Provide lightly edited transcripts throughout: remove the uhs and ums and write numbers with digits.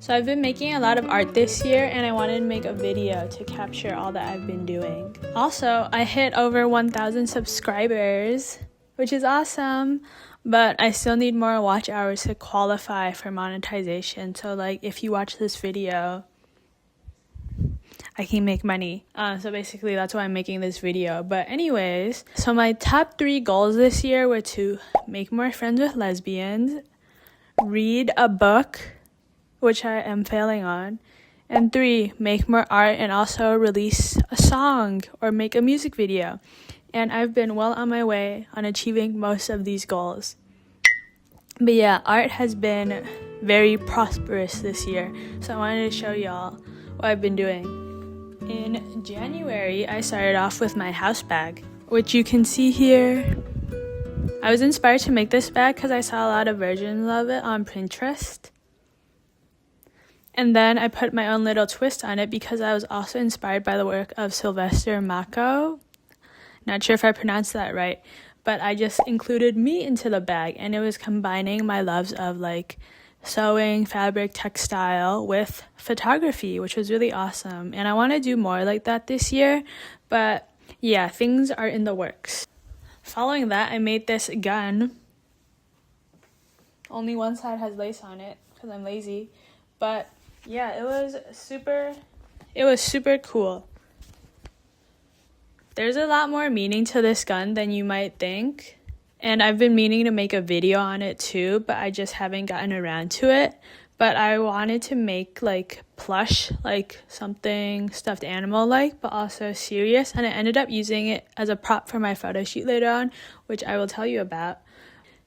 So I've been making a lot of art this year and I wanted to make a video to capture all that I've been doing. Also, I hit over 1,000 subscribers, which is awesome, but I still need more watch hours to qualify for monetization. So like if you watch this video, I can make money. So basically that's why I'm making this video. But anyways, so my top 3 goals this year were to make more friends with lesbians, read a book, which I am failing on, and 3, make more art and also release a song or make a music video. And I've been well on my way on achieving most of these goals. But yeah, art has been very prosperous this year, so I wanted to show y'all what I've been doing. In January, I started off with my house bag, which you can see here. I was inspired to make this bag because I saw a lot of versions of it on Pinterest. And then I put my own little twist on it because I was also inspired by the work of Sylvester Mako. Not sure if I pronounced that right, but I just included me into the bag, and it was combining my loves of like sewing, fabric, textile with photography, which was really awesome. And I want to do more like that this year, but yeah, things are in the works. Following that, I made this gun. Only one side has lace on it because I'm lazy, but yeah, it was super cool. There's a lot more meaning to this gun than you might think, and I've been meaning to make a video on it too, but I just haven't gotten around to it. But I wanted to make like plush, like something stuffed animal like, but also serious, and I ended up using it as a prop for my photo shoot later on, which I will tell you about.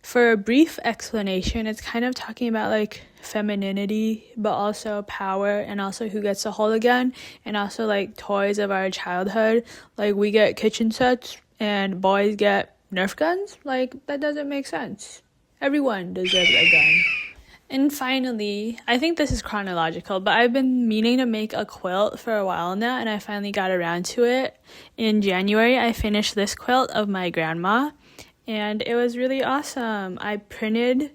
For a brief explanation, it's kind of talking about like femininity, but also power, and also who gets to hold a gun, and also like toys of our childhood. Like we get kitchen sets and boys get Nerf guns. Like that doesn't make sense. Everyone deserves a gun. And finally, I think this is chronological, but I've been meaning to make a quilt for a while now, and I finally got around to it. In January, I finished this quilt of my grandma, and it was really awesome. I printed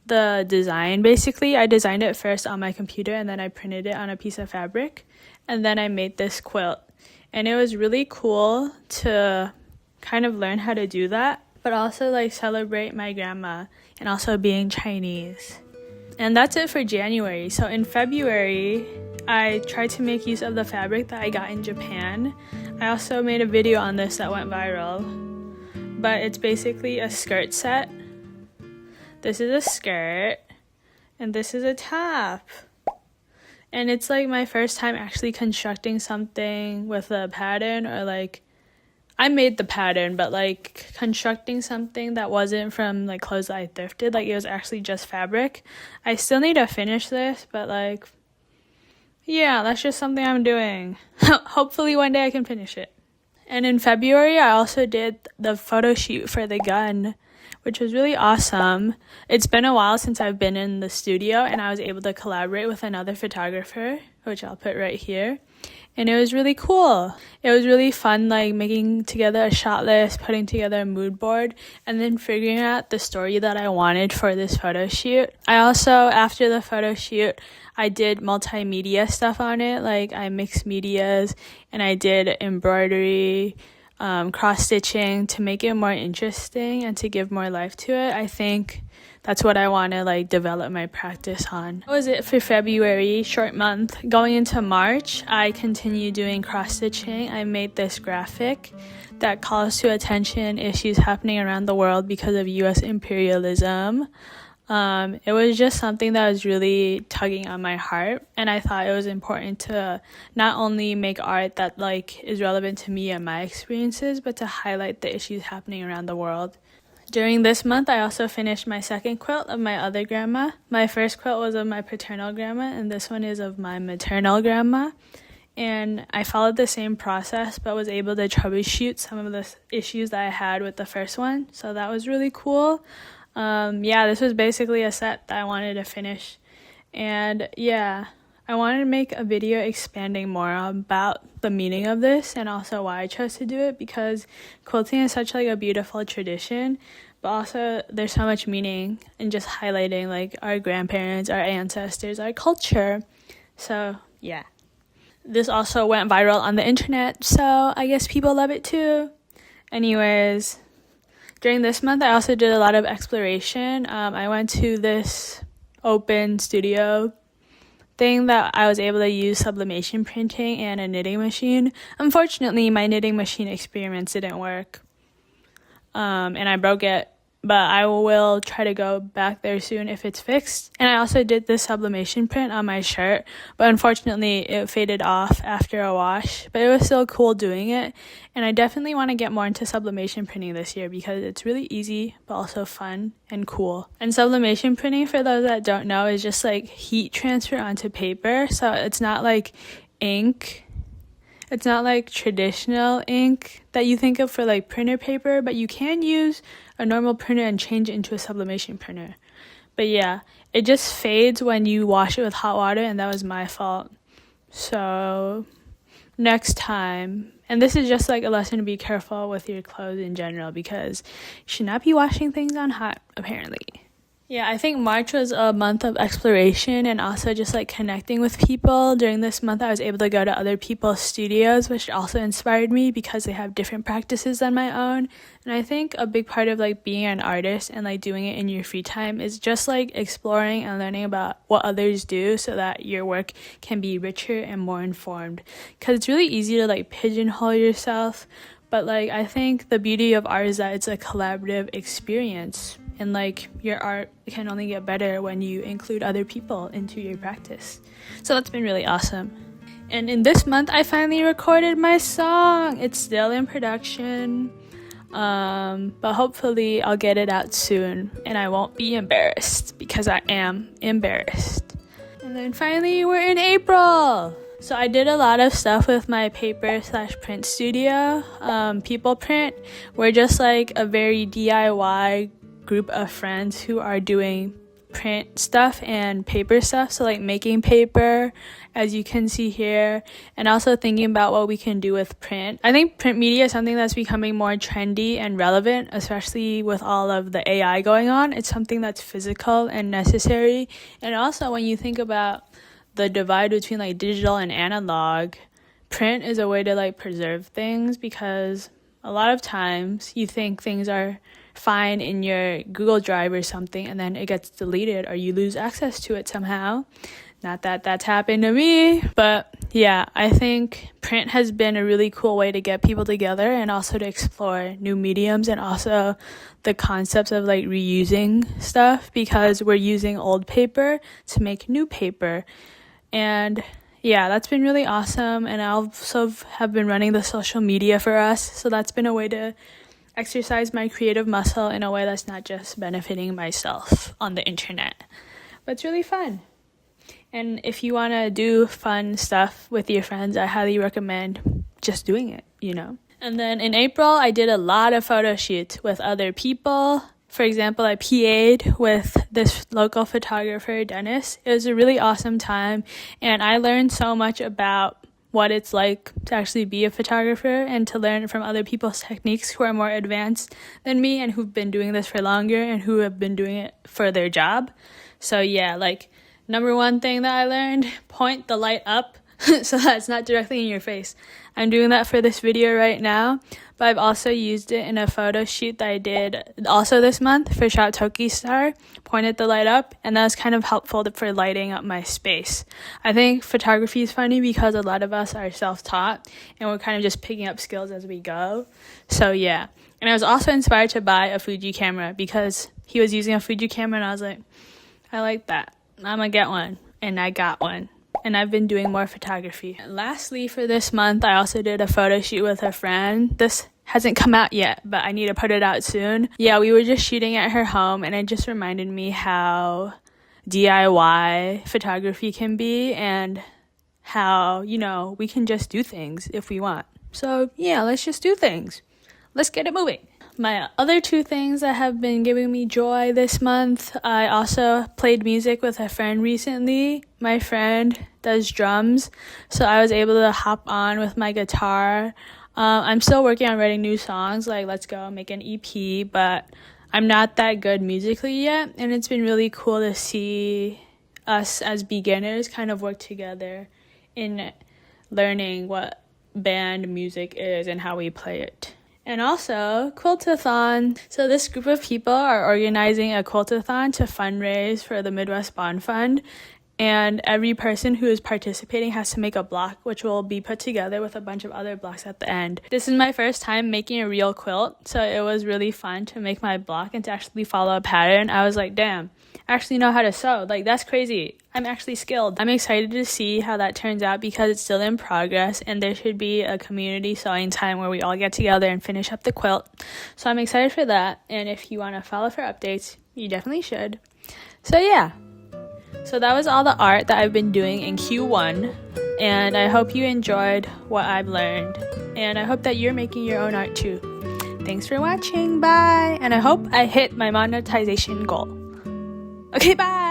the design, basically. I designed it first on my computer, and then I printed it on a piece of fabric, and then I made this quilt. And it was really cool to kind of learn how to do that, but also like celebrate my grandma and also being Chinese. And that's it for January. So in February, I tried to make use of the fabric that I got in Japan. I also made a video on this that went viral, but it's basically a skirt set. This is a skirt, and this is a top. And it's like my first time actually constructing something with a pattern, or like I made the pattern, but like constructing something that wasn't from like clothes that I thrifted. Like it was actually just fabric. I still need to finish this, but like, yeah, that's just something I'm doing. Hopefully one day I can finish it. And in February, I also did the photo shoot for the gun, which was really awesome. It's been a while since I've been in the studio, and I was able to collaborate with another photographer, which I'll put right here. And it was really cool. It was really fun, like making together a shot list, putting together a mood board, and then figuring out the story that I wanted for this photo shoot. I also, after the photo shoot, I did multimedia stuff on it. Like I mixed medias, and I did embroidery, cross-stitching to make it more interesting and to give more life to it. I think that's what I want to like develop my practice on. That was it for February, short month. Going into March, I continued doing cross-stitching. I made this graphic that calls to attention issues happening around the world because of US imperialism. It was just something that was really tugging on my heart, and I thought it was important to not only make art that like is relevant to me and my experiences, but to highlight the issues happening around the world. During this month, I also finished my second quilt of my other grandma. My first quilt was of my paternal grandma, and this one is of my maternal grandma. And I followed the same process, but was able to troubleshoot some of the issues that I had with the first one. So that was really cool. Yeah, this was basically a set that I wanted to finish. And yeah, I wanted to make a video expanding more about the meaning of this and also why I chose to do it, because quilting is such like a beautiful tradition, but also there's so much meaning in just highlighting like our grandparents, our ancestors, our culture. So yeah, this also went viral on the internet, so I guess people love it too. Anyways, during this month I also did a lot of exploration. I went to this open studio thing that I was able to use sublimation printing and a knitting machine. Unfortunately, my knitting machine experiments didn't work, and I broke it, but I will try to go back there soon if it's fixed. And I also did this sublimation print on my shirt, but unfortunately it faded off after a wash, but it was still cool doing it. And I definitely want to get more into sublimation printing this year because it's really easy but also fun and cool. And sublimation printing, for those that don't know, is just like heat transfer onto paper. So it's not like ink. It's not like traditional ink that you think of for like printer paper, but you can use a normal printer and change it into a sublimation printer. But yeah, it just fades when you wash it with hot water, and that was my fault. So next time, and this is just like a lesson to be careful with your clothes in general because you should not be washing things on hot, apparently. Yeah, I think March was a month of exploration and also just like connecting with people. During this month, I was able to go to other people's studios, which also inspired me because they have different practices than my own. And I think a big part of like being an artist and like doing it in your free time is just like exploring and learning about what others do so that your work can be richer and more informed. Because it's really easy to like pigeonhole yourself. But like I think the beauty of art is that it's a collaborative experience. And like your art can only get better when you include other people into your practice. So that's been really awesome. And in this month, I finally recorded my song. It's still in production, but hopefully I'll get it out soon and I won't be embarrassed because I am embarrassed. And then finally, we're in April. So I did a lot of stuff with my paper/print studio, People Print. We're just like a very DIY group of friends who are doing print stuff and paper stuff, so like making paper, as you can see here, and also thinking about what we can do with print. I think print media is something that's becoming more trendy and relevant, especially with all of the AI going on. It's something that's physical and necessary. And also when you think about the divide between like digital and analog, print is a way to like preserve things, because a lot of times you think things are fine in your Google Drive or something, and then it gets deleted or you lose access to it somehow. Not that that's happened to me, but yeah, I think print has been a really cool way to get people together and also to explore new mediums, and also the concepts of like reusing stuff, because we're using old paper to make new paper. And yeah, that's been really awesome. And I also have been running the social media for us, so that's been a way to exercise my creative muscle in a way that's not just benefiting myself on the internet. But it's really fun. And if you want to do fun stuff with your friends, I highly recommend just doing it, you know. And then in April, I did a lot of photo shoots with other people. For example, I PA'd with this local photographer, Dennis. It was a really awesome time, and I learned so much about what it's like to actually be a photographer and to learn from other people's techniques who are more advanced than me and who've been doing this for longer and who have been doing it for their job. So yeah, like number one thing that I learned, point the light up so that it's not directly in your face. I'm doing that for this video right now, but I've also used it in a photo shoot that I did also this month for Shop Toki Star. Pointed the light up, and that was kind of helpful for lighting up my space. I think photography is funny because a lot of us are self-taught and we're kind of just picking up skills as we go. So yeah, and I was also inspired to buy a Fuji camera because he was using a Fuji camera and I was like, I like that, I'm gonna get one, and I got one. And I've been doing more photography. And lastly, for this month, I also did a photo shoot with a friend. This hasn't come out yet, but I need to put it out soon. Yeah, we were just shooting at her home, and it just reminded me how DIY photography can be and how, you know, we can just do things if we want. So yeah, let's just do things. Let's get it moving. My other two things that have been giving me joy this month, I also played music with a friend recently. My friend does drums, so I was able to hop on with my guitar. I'm still working on writing new songs, like Let's Go, make an EP, but I'm not that good musically yet, and it's been really cool to see us as beginners kind of work together in learning what band music is and how we play it. And also, quiltathon. So this group of people are organizing a quiltathon to fundraise for the Midwest Bond Fund. And every person who is participating has to make a block, which will be put together with a bunch of other blocks at the end. This is my first time making a real quilt, so it was really fun to make my block and to actually follow a pattern. I was like, damn, I actually know how to sew. Like, that's crazy. I'm actually skilled. I'm excited to see how that turns out because it's still in progress, and there should be a community sewing time where we all get together and finish up the quilt. So I'm excited for that, and if you want to follow for updates, you definitely should. So yeah. So that was all the art that I've been doing in Q1, and I hope you enjoyed what I've learned, and I hope that you're making your own art too. Thanks for watching, bye, and I hope I hit my monetization goal. Okay, bye!